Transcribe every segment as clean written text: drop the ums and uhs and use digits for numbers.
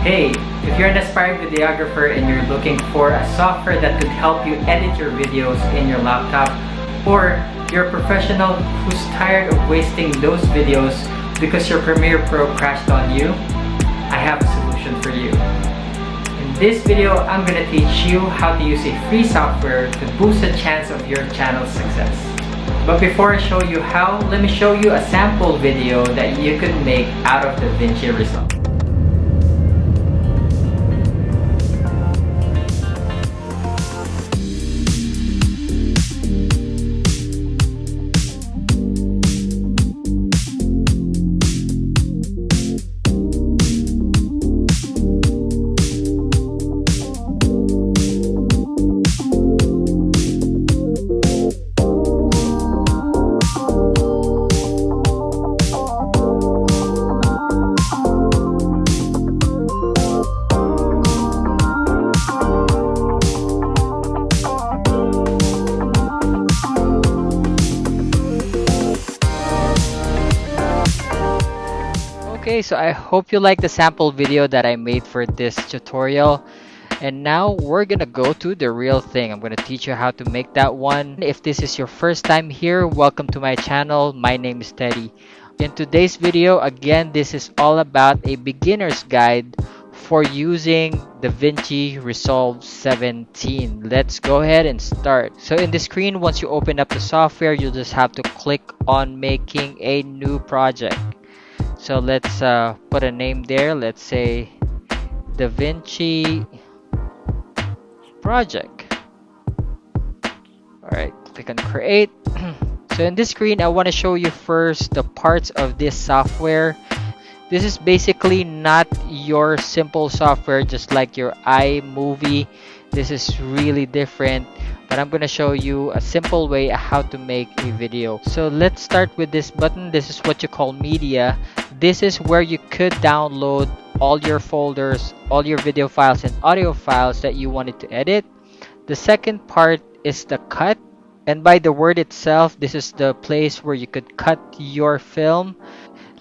Hey, if you're an aspiring videographer and you're looking for a software that could help you edit your videos in your laptop, or you're a professional who's tired of wasting those videos because your Premiere Pro crashed on you, I have a solution for you. In this video, I'm going to teach you how to use a free software to boost the chance of your channel's success. But before I show you how, let me show you a sample video that you could make out of DaVinci Resolve. Okay, so I hope you like the sample video that I made for this tutorial. And now we're gonna go to the real thing. I'm gonna teach you how to make that one. If this is your first time here, welcome to my channel. My name is Teddy. In today's video, again, this is all about a beginner's guide for using DaVinci Resolve 17. Let's go ahead and start. So in the screen, once you open up the software, you'll just have to click on making a new project. So let's put a name there. Let's say DaVinci project. Alright, click on create. So in this screen, I want to show you first the parts of this software. This is basically not your simple software just like your iMovie. This is really different, but I'm going to show you a simple way how to make a video. So let's start with this button. This is what you call media. This is where you could download all your folders, all your video files and audio files that you wanted to edit. The second part is the cut. And by the word itself, this is the place where you could cut your film.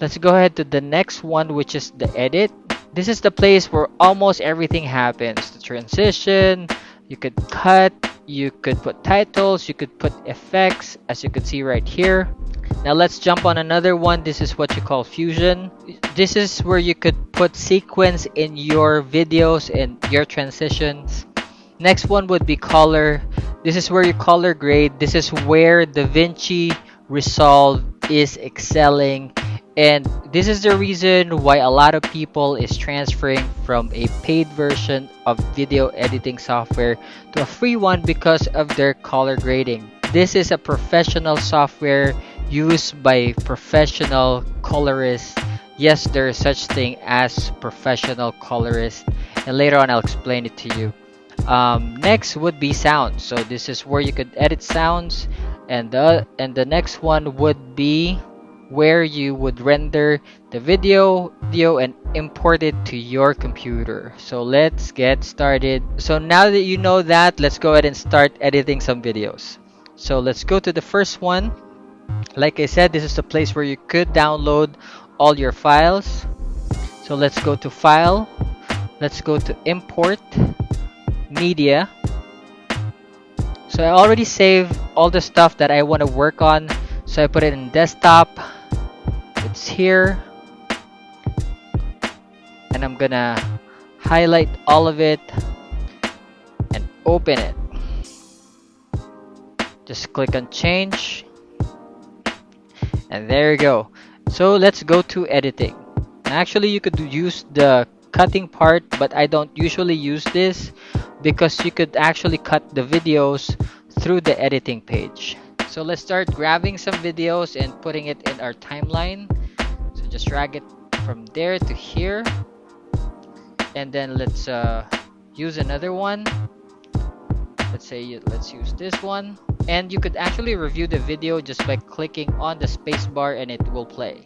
Let's go ahead to the next one, which is the edit. This is the place where almost everything happens. The transition, you could cut, you could put titles, you could put effects, as you can see right here. Now let's jump on another one. This is what you call fusion. This is where you could put sequence in your videos and your transitions. Next one would be color. This is where you color grade. This is where DaVinci Resolve is excelling. And this is the reason why a lot of people is transferring from a paid version of video editing software to a free one because of their color grading. This is a professional software used by professional colorists. Yes, there is such thing as professional colorists, and later on I'll explain it to you. Next would be sound. So this is where you could edit sounds, and the next one would be where you would render the video and import it to your computer. So let's get started. So now that you know that, let's go ahead and start editing some videos. So let's go to the first one. Like I said, this is the place where you could download all your files. So let's go to file, let's go to import media. So I already saved all the stuff that I want to work on, so I put it in desktop. It's here, and I'm gonna highlight all of it and open it. Just click on change, and there you go. So let's go to editing. Actually, you could use the cutting part, but I don't usually use this because you could actually cut the videos through the editing page. So let's start grabbing some videos and putting it in our timeline. So just drag it from there to here, and then let's use another one. Let's use this one, and you could actually review the video just by clicking on the space bar and it will play.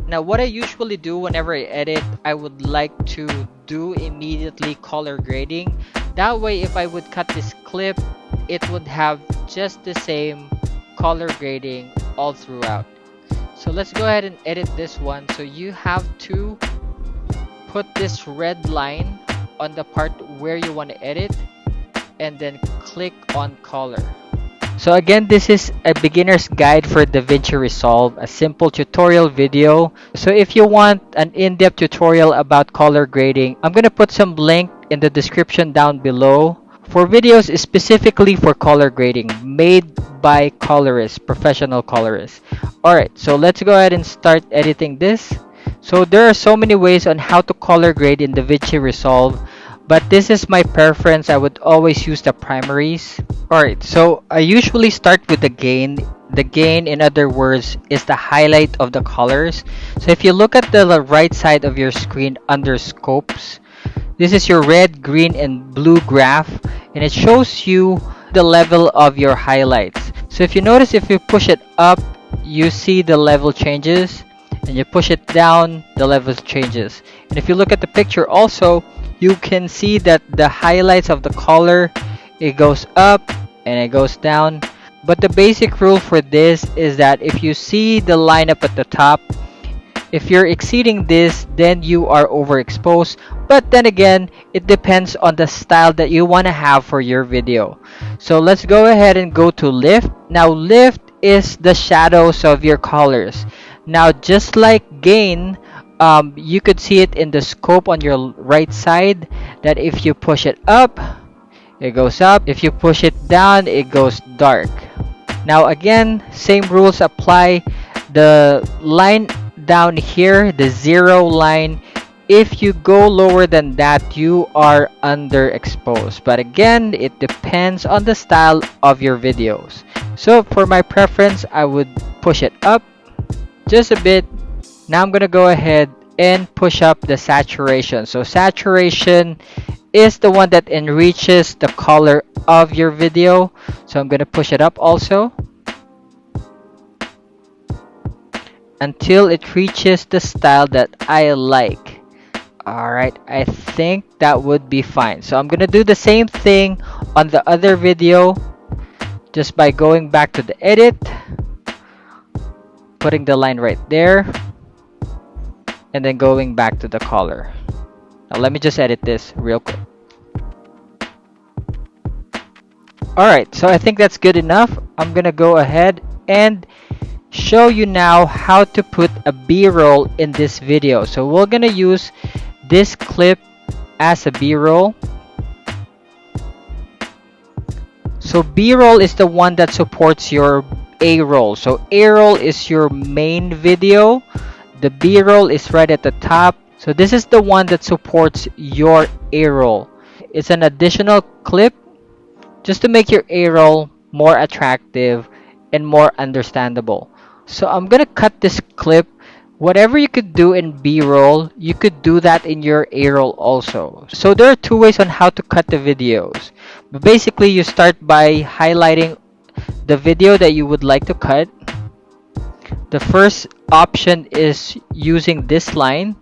Now what I usually do whenever I edit, I would like to do immediately color grading. That way if I would cut this clip, it would have just the same color grading all throughout. So let's go ahead and edit this one. So you have to put this red line on the part where you want to edit, and then click on color. So again, this is a beginner's guide for DaVinci Resolve, a simple tutorial video. So if you want an in-depth tutorial about color grading, I'm gonna put some link in the description down below for videos specifically for color grading, made by colorists, professional colorists. Alright, so let's go ahead and start editing this. So there are so many ways on how to color grade in DaVinci Resolve, but this is my preference. I would always use the primaries. Alright, so I usually start with the gain. The gain, in other words, is the highlight of the colors. So if you look at the right side of your screen under scopes, this is your red, green, and blue graph, and it shows you the level of your highlights. So if you notice, if you push it up, you see the level changes, and you push it down, the level changes. And if you look at the picture also, you can see that the highlights of the color, it goes up and it goes down. But the basic rule for this is that if you see the lineup at the top, if you're exceeding this, then you are overexposed. But then again, it depends on the style that you want to have for your video. So let's go ahead and go to lift. Now lift is the shadows of your colors. Now just like gain, you could see it in the scope on your right side, that if you push it up, it goes up. If you push it down, it goes dark. Now again, same rules apply. The line down here, the 0 line, if you go lower than that, you are underexposed. But again, it depends on the style of your videos. So for my preference, I would push it up just a bit. Now I'm gonna go ahead and push up the saturation. So saturation is the one that enriches the color of your video. So I'm gonna push it up also until it reaches the style that I like. Alright, I think that would be fine. So I'm gonna do the same thing on the other video, just by going back to the edit, putting the line right there, and then going back to the color. Now let me just edit this real quick. Alright, so I think that's good enough. I'm gonna go ahead and show you now how to put a B-roll in this video. So we're gonna use this clip as a B-roll. So B-roll is the one that supports your A-roll. So A-roll is your main video. The B-roll is right at the top. So this is the one that supports your A-roll. It's an additional clip just to make your A-roll more attractive and more understandable. So I'm gonna cut this clip. Whatever you could do in B-roll, you could do that in your A-roll also. So there are two ways on how to cut the videos. But basically, you start by highlighting the video that you would like to cut. The first option is using this line.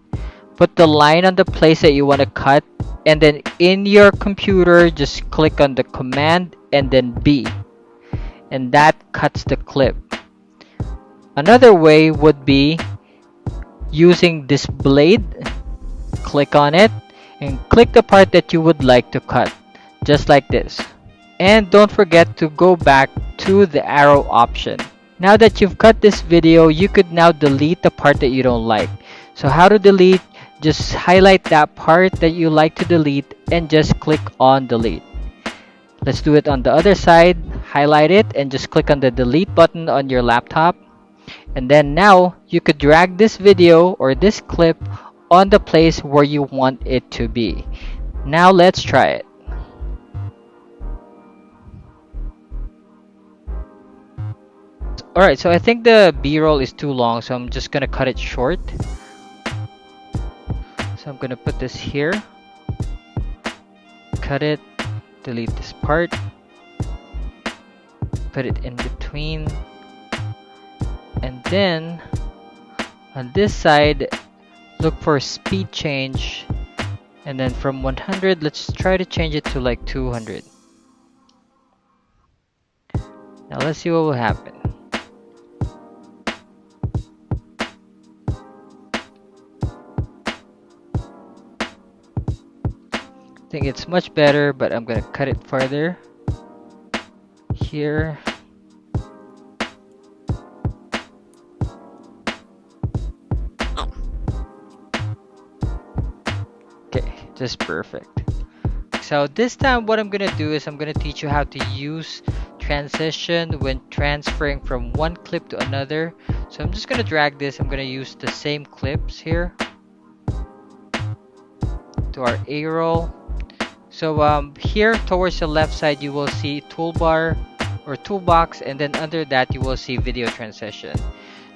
Put the line on the place that you want to cut, and then in your computer, just click on the command and then B, and that cuts the clip. Another way would be using this blade. Click on it and click the part that you would like to cut, just like this. And don't forget to go back to the arrow option. Now that you've cut this video, you could now delete the part that you don't like. So how to delete? Just highlight that part that you like to delete and just click on delete. Let's do it on the other side. Highlight it and just click on the delete button on your laptop. And then now you could drag this video or this clip on the place where you want it to be. Now let's try it. Alright, so I think the B-roll is too long, so I'm just gonna cut it short. So I'm gonna put this here, cut it, delete this part, put it in between, and then on this side, look for speed change, and then from 100, let's try to change it to like 200. Now let's see what will happen. I think it's much better, but I'm gonna cut it further here. Okay, just perfect. So this time what I'm gonna do is I'm gonna teach you how to use transition when transferring from one clip to another. So I'm just gonna drag this. I'm gonna use the same clips here to our A roll. So here towards the left side you will see toolbar or toolbox, and then under that you will see video transition.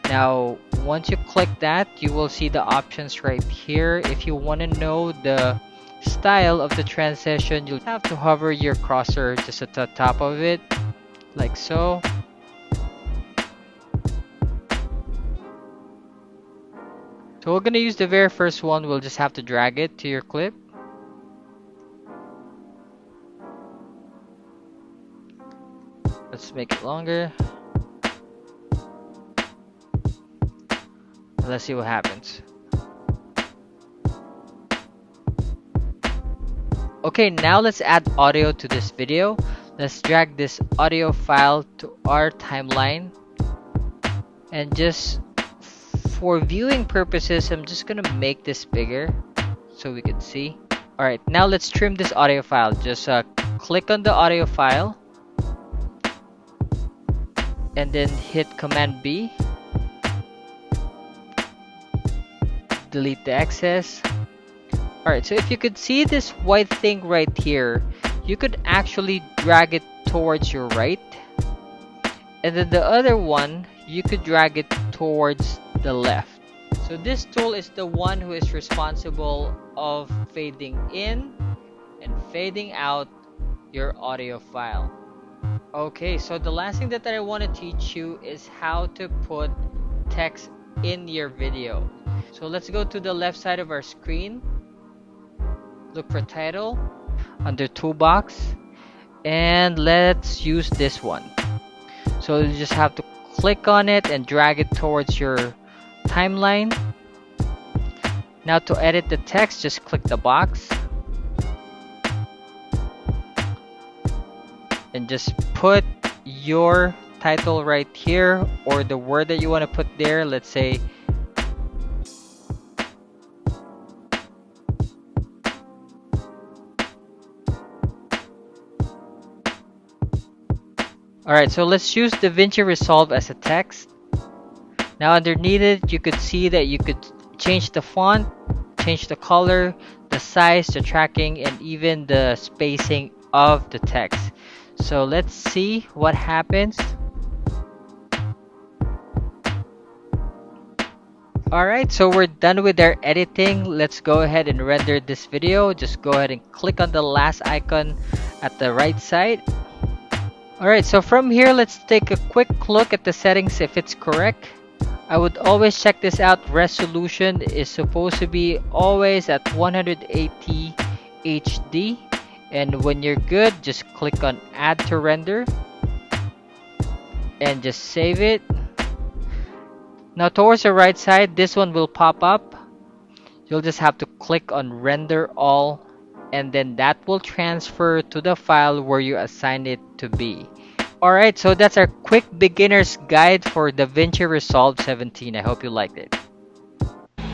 Now once you click that, you will see the options right here. If you want to know the style of the transition, you'll have to hover your cursor just at the top of it, like so. So we're gonna use the very first one. We'll just have to drag it to your clip. Let's make it longer. Let's see what happens. Okay, now let's add audio to this video. Let's drag this audio file to our timeline. And just for viewing purposes, I'm just gonna make this bigger so we can see. Alright, now let's trim this audio file. Just click on the audio file and then hit Command B. Delete the excess. Alright, so if you could see this white thing right here, you could actually drag it towards your right. And then the other one, you could drag it towards the left. So this tool is the one who is responsible of fading in and fading out your audio file. Okay, so the last thing that I want to teach you is how to put text in your video. So let's go to the left side of our screen. Look for title under toolbox, and let's use this one. So you just have to click on it and drag it towards your timeline. Now to edit the text, just click the box and just put your title right here, or the word that you want to put there. Let's say alright, so let's use DaVinci Resolve as a text. Now underneath it, you could see that you could change the font, change the color, the size, the tracking, and even the spacing of the text. So let's see what happens. Alright, so we're done with our editing. Let's go ahead and render this video. Just go ahead and click on the last icon at the right side. Alright, so from here, let's take a quick look at the settings if it's correct. I would always check this out. Resolution is supposed to be always at 180 HD. And when you're good, just click on Add to Render. And just save it. Now towards the right side, this one will pop up. You'll just have to click on Render All, and then that will transfer to the file where you assign it to be. Alright, so that's our quick beginner's guide for DaVinci Resolve 17. I hope you liked it.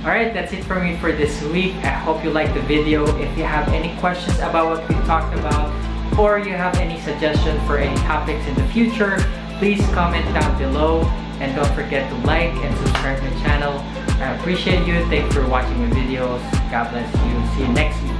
Alright, that's it for me for this week. I hope you liked the video. If you have any questions about what we talked about, or you have any suggestions for any topics in the future, please comment down below. And don't forget to like and subscribe to the channel. I appreciate you. Thanks for watching my videos. God bless you. See you next week.